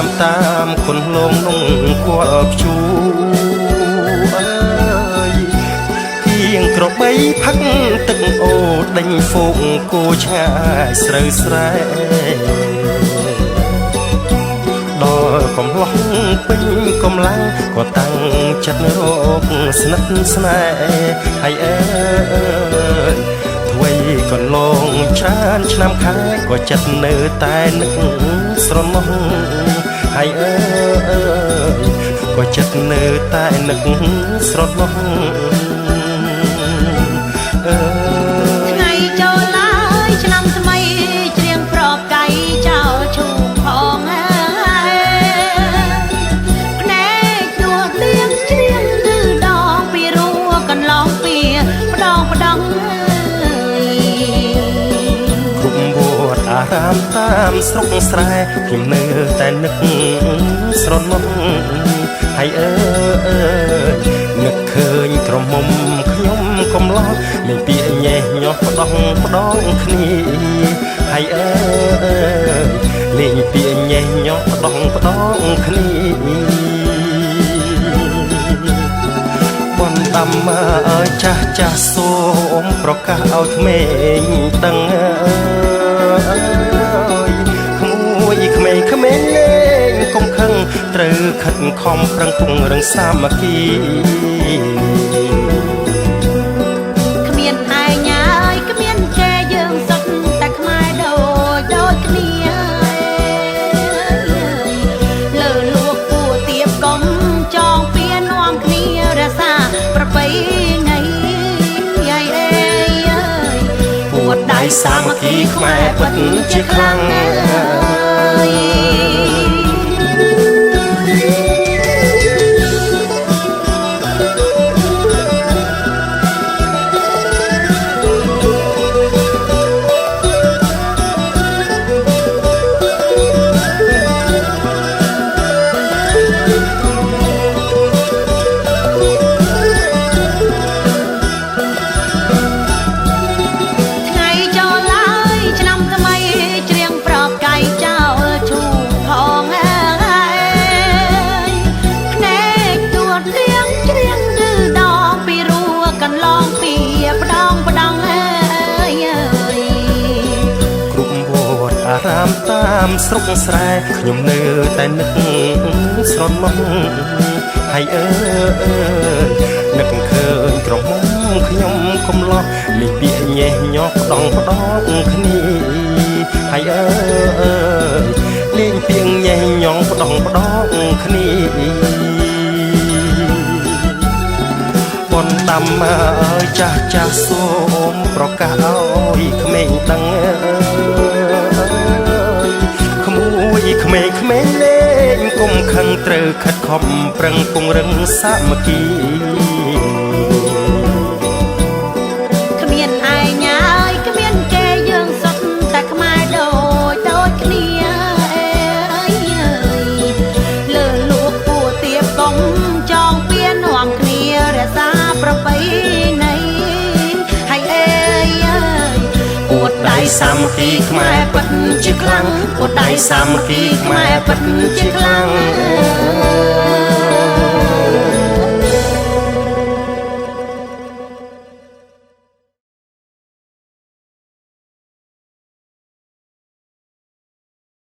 មតាមคนលងនងគួរភ្ជួអើយទៀងក្របីផឹកទឹកអូដេញហ្វូកគោឆ្ងាយស្រូវស្រែដល់កំឡោះពេញកម្លាំងក៏តាំងចិត្តរកស្និទ្ធស្នេហ៍ហើយអើយអ្វីក៏លងច្រើនឆ្នាំខែក៏ចិត្តនៅតែនឹកស្រណោះហើយអើយក៏ចិត្តនៅតែនឹកស្រណោះថ្ងៃចូលឡើយឆ្នាំថ្មីច្រៀងប្រកកាយចោលឈូងផងភ្នែកទួលៀងច្រៀងគឺដងពីរួកន្លងពីម្ដងគ្រប់វត្តអារាមតាមស្រុកស្រែខ្ញុំនៅតែនឹកស្រណោះហើយអើយនឹកឃើញក្រមុំខ្ញុំកំឡោះលេងពាក្យញ៉េះញាស់ផ្ដងគ្នាហើយអើយលេងពាក្យញ៉េះញាស់ផ្ដងគ្នាបណ្ដាំចាស់សូមប្រកាសឲ្យក្មេងដឹងក្មួយក្មេងលេងកុំខឹងត្រូវខិតខំប្រឹងពង្រឹងសាមគ្គីគ្មានឯងអើយគ្មានចេយើងសុទ្ធតែខ្មែរដូចគ្នាលើលួកពួរទៀបកុំចងពៀនាំគ្នារសាប្រពៃណីពួតដៃសាមគ្គីខ្មែរពិតជាខ្លាំងរាមតាមស្រុកស្រែខ្ញុំនៅតែនឹកស្រណោះហើយអើយនឹកឃើញក្រមុំខ្ញុំកំឡោះលេងពាក្យញ៉េះញាស់ផ្ដងគ្នាហើយអើយលេងពាក្យញ៉េះញាស់ផ្ដងគ្នាបណ្ដាំចាស់សូមប្រកាសឲ្យក្មេងដឹងក្មួយក្មេងលេងកុំខឹងត្រូវខិតខំប្រឹងពង្រឹងសាមគ្គីគ្មានឯងអើយគ្មានគេយើងសុទ្ធតែខ្មែរដូចគ្នាលើលួកពួរទៀបកុំចងពៀនាំគ្នារសាប្រពៃណីហើយអើយពួតដៃសាមគ្គីខ្មែរពិតជាខ្លាំងពួតដៃសាមគ្គីខ្មែរពិតជាខ្លាំង